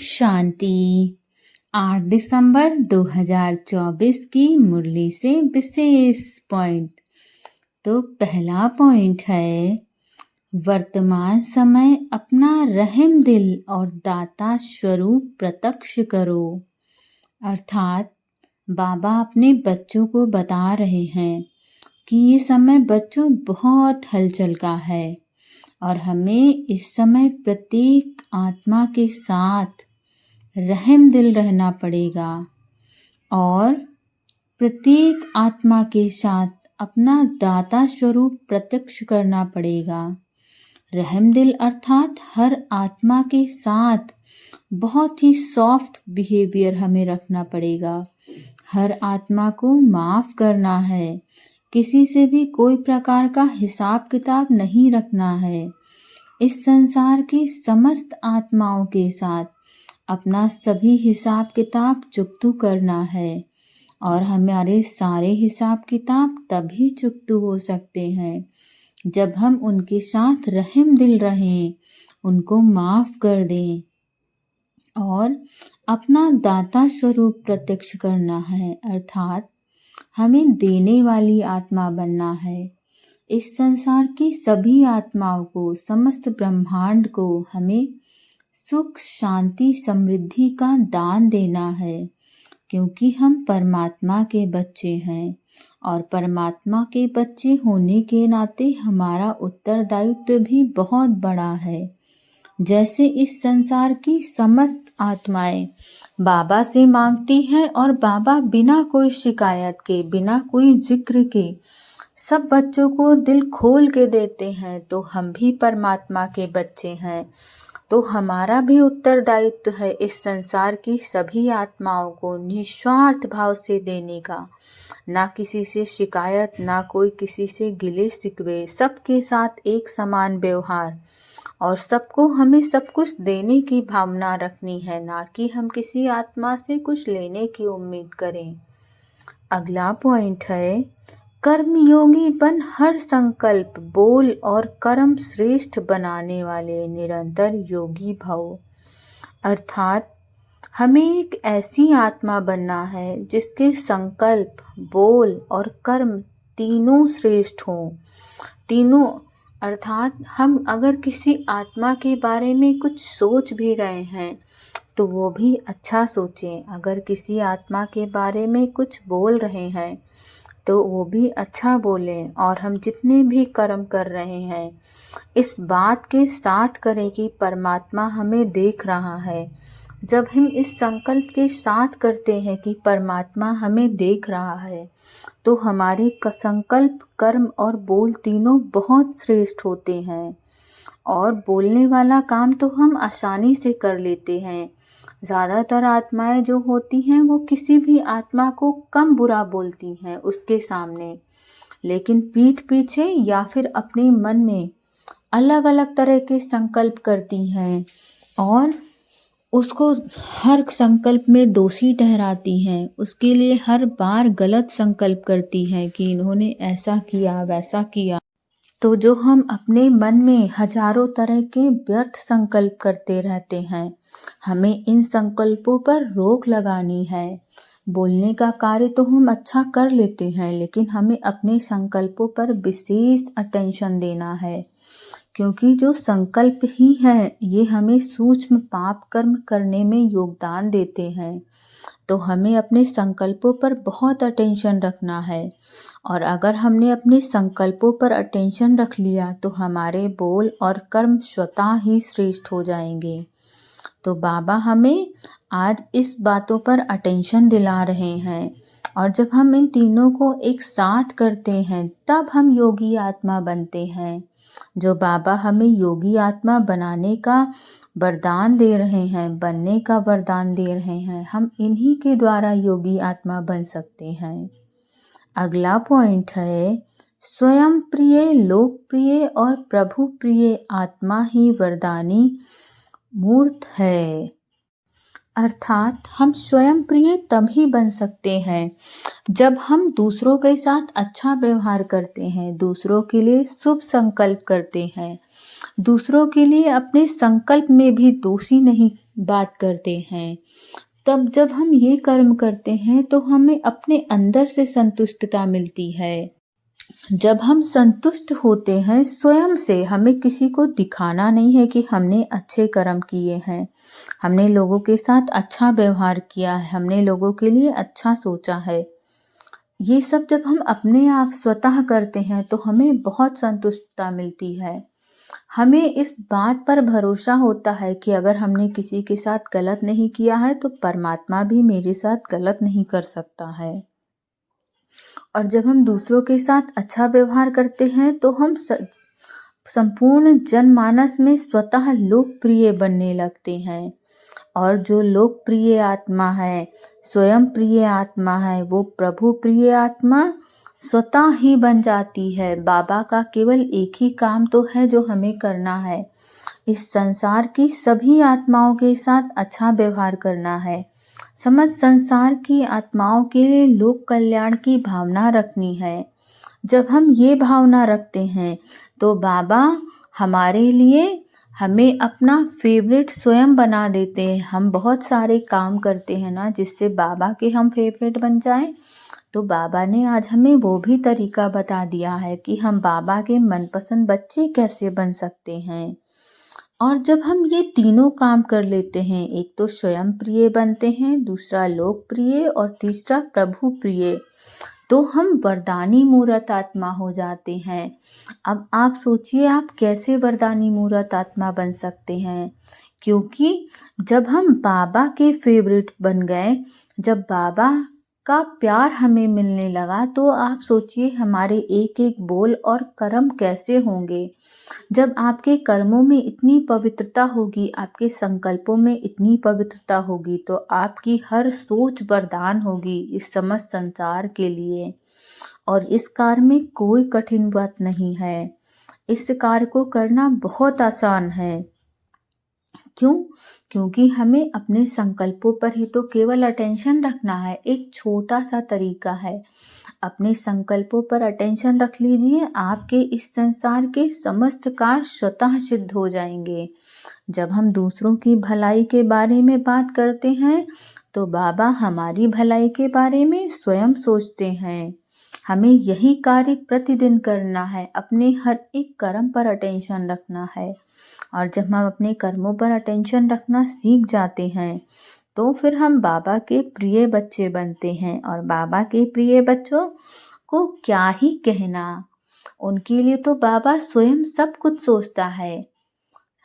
शांति। 8 दिसंबर 2024 की मुरली से विशेष पॉइंट। तो पहला पॉइंट है, वर्तमान समय अपना रहम दिल और दाता स्वरूप प्रत्यक्ष करो। अर्थात बाबा अपने बच्चों को बता रहे हैं कि ये समय बच्चों बहुत हलचल का है और हमें इस समय प्रत्येक आत्मा के साथ रहम दिल रहना पड़ेगा और प्रत्येक आत्मा के साथ अपना दाता स्वरूप प्रत्यक्ष करना पड़ेगा। रहम दिल अर्थात हर आत्मा के साथ बहुत ही सॉफ्ट बिहेवियर हमें रखना पड़ेगा। हर आत्मा को माफ़ करना है, किसी से भी कोई प्रकार का हिसाब किताब नहीं रखना है। इस संसार की समस्त आत्माओं के साथ अपना सभी हिसाब किताब चुकतू करना है और हमारे सारे हिसाब किताब तभी चुकतू हो सकते हैं जब हम उनके साथ रहम दिल रहें, उनको माफ़ कर दें और अपना दाता स्वरूप प्रत्यक्ष करना है। अर्थात हमें देने वाली आत्मा बनना है। इस संसार की सभी आत्माओं को, समस्त ब्रह्मांड को हमें सुख, शांति, समृद्धि का दान देना है, क्योंकि हम परमात्मा के बच्चे हैं और परमात्मा के बच्चे होने के नाते हमारा उत्तरदायित्व भी बहुत बड़ा है। जैसे इस संसार की समस्त आत्माएं बाबा से मांगती हैं और बाबा बिना कोई शिकायत के, बिना कोई जिक्र के सब बच्चों को दिल खोल के देते हैं, तो हम भी परमात्मा के बच्चे हैं, तो हमारा भी उत्तरदायित्व है इस संसार की सभी आत्माओं को निस्वार्थ भाव से देने का। ना किसी से शिकायत, ना कोई किसी से गिले शिकवे, सबके साथ एक समान व्यवहार और सबको हमें सब कुछ देने की भावना रखनी है, ना कि हम किसी आत्मा से कुछ लेने की उम्मीद करें। अगला पॉइंट है, कर्मयोगी बन हर संकल्प, बोल और कर्म श्रेष्ठ बनाने वाले निरंतर योगी भव। अर्थात हमें एक ऐसी आत्मा बनना है जिसके संकल्प, बोल और कर्म तीनों श्रेष्ठ हों। तीनों अर्थात हम अगर किसी आत्मा के बारे में कुछ सोच भी रहे हैं तो वो भी अच्छा सोचें। अगर किसी आत्मा के बारे में कुछ बोल रहे हैं तो वो भी अच्छा बोलें और हम जितने भी कर्म कर रहे हैं इस बात के साथ करें कि परमात्मा हमें देख रहा है। जब हम इस संकल्प के साथ करते हैं कि परमात्मा हमें देख रहा है तो हमारे संकल्प, कर्म और बोल तीनों बहुत श्रेष्ठ होते हैं और बोलने वाला काम तो हम आसानी से कर लेते हैं। ज़्यादातर आत्माएं जो होती हैं वो किसी भी आत्मा को कम बुरा बोलती हैं उसके सामने, लेकिन पीठ पीछे या फिर अपने मन में अलग अलग तरह के संकल्प करती हैं और उसको हर संकल्प में दोषी ठहराती हैं। उसके लिए हर बार गलत संकल्प करती हैं कि इन्होंने ऐसा किया, वैसा किया। तो जो हम अपने मन में हजारों तरह के व्यर्थ संकल्प करते रहते हैं, हमें इन संकल्पों पर रोक लगानी है। बोलने का कार्य तो हम अच्छा कर लेते हैं, लेकिन हमें अपने संकल्पों पर विशेष अटेंशन देना है, क्योंकि जो संकल्प ही है ये हमें सूक्ष्म पाप कर्म करने में योगदान देते हैं। तो हमें अपने संकल्पों पर बहुत अटेंशन रखना है और अगर हमने अपने संकल्पों पर अटेंशन रख लिया तो हमारे बोल और कर्म स्वतः ही श्रेष्ठ हो जाएंगे। तो बाबा हमें आज इस बातों पर अटेंशन दिला रहे हैं और जब हम इन तीनों को एक साथ करते हैं तब हम योगी आत्मा बनते हैं। जो बाबा हमें योगी आत्मा बनाने का वरदान दे रहे हैं, बनने का वरदान दे रहे हैं, हम इन्हीं के द्वारा योगी आत्मा बन सकते हैं। अगला पॉइंट है, स्वयं प्रिय, लोकप्रिय और प्रभु प्रिय आत्मा ही वरदानी मूर्त है। अर्थात हम स्वयं प्रिय तभी बन सकते हैं जब हम दूसरों के साथ अच्छा व्यवहार करते हैं, दूसरों के लिए शुभ संकल्प करते हैं, दूसरों के लिए अपने संकल्प में भी दोषी नहीं बात करते हैं। तब जब हम ये कर्म करते हैं तो हमें अपने अंदर से संतुष्टता मिलती है। जब हम संतुष्ट होते हैं स्वयं से, हमें किसी को दिखाना नहीं है कि हमने अच्छे कर्म किए हैं, हमने लोगों के साथ अच्छा व्यवहार किया है, हमने लोगों के लिए अच्छा सोचा है। ये सब जब हम अपने आप स्वतः करते हैं तो हमें बहुत संतुष्टता मिलती है। हमें इस बात पर भरोसा होता है कि अगर हमने किसी के साथ गलत नहीं किया है तो परमात्मा भी मेरे साथ गलत नहीं कर सकता है। और जब हम दूसरों के साथ अच्छा व्यवहार करते हैं तो हम संपूर्ण जनमानस में स्वतः लोकप्रिय बनने लगते हैं। और जो लोकप्रिय आत्मा है, स्वयं प्रिय आत्मा है, वो प्रभु प्रिय आत्मा स्वतः ही बन जाती है। बाबा का केवल एक ही काम तो है जो हमें करना है, इस संसार की सभी आत्माओं के साथ अच्छा व्यवहार करना है। समस्त संसार की आत्माओं के लिए लोक कल्याण की भावना रखनी है। जब हम ये भावना रखते हैं तो बाबा हमारे लिए हमें अपना फेवरेट स्वयं बना देते हैं। हम बहुत सारे काम करते हैं ना जिससे बाबा के हम फेवरेट बन जाएं, तो बाबा ने आज हमें वो भी तरीका बता दिया है कि हम बाबा के मनपसंद बच्चे कैसे बन सकते हैं। और जब हम ये तीनों काम कर लेते हैं, एक तो स्वयं प्रिय बनते हैं, दूसरा लोकप्रिय और तीसरा प्रभु प्रिय, तो हम वरदानी मूर्त आत्मा हो जाते हैं। अब आप सोचिए आप कैसे वरदानी मूर्त आत्मा बन सकते हैं, क्योंकि जब हम बाबा के फेवरेट बन गए, जब बाबा का प्यार हमें मिलने लगा, तो आप सोचिए हमारे एक एक बोल और कर्म कैसे होंगे। जब आपके कर्मों में इतनी पवित्रता होगी, आपके संकल्पों में इतनी पवित्रता होगी, तो आपकी हर सोच वरदान होगी इस समस्त संसार के लिए। और इस कार्य में कोई कठिन बात नहीं है, इस कार्य को करना बहुत आसान है। क्यों? क्योंकि हमें अपने संकल्पों पर ही तो केवल अटेंशन रखना है। एक छोटा सा तरीका है, अपने संकल्पों पर अटेंशन रख लीजिए, आपके इस संसार के समस्त कार्य स्वतः सिद्ध हो जाएंगे। जब हम दूसरों की भलाई के बारे में बात करते हैं तो बाबा हमारी भलाई के बारे में स्वयं सोचते हैं। हमें यही कार्य प्रतिदिन करना है, अपने हर एक कर्म पर अटेंशन रखना है। और जब हम अपने कर्मों पर अटेंशन रखना सीख जाते हैं तो फिर हम बाबा के प्रिय बच्चे बनते हैं। और बाबा के प्रिय बच्चों को क्या ही कहना, उनके लिए तो बाबा स्वयं सब कुछ सोचता है।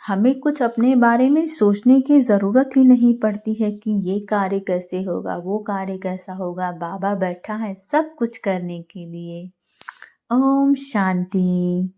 हमें कुछ अपने बारे में सोचने की ज़रूरत ही नहीं पड़ती है कि ये कार्य कैसे होगा, वो कार्य कैसा होगा। बाबा बैठा है सब कुछ करने के लिए। ओम शांति।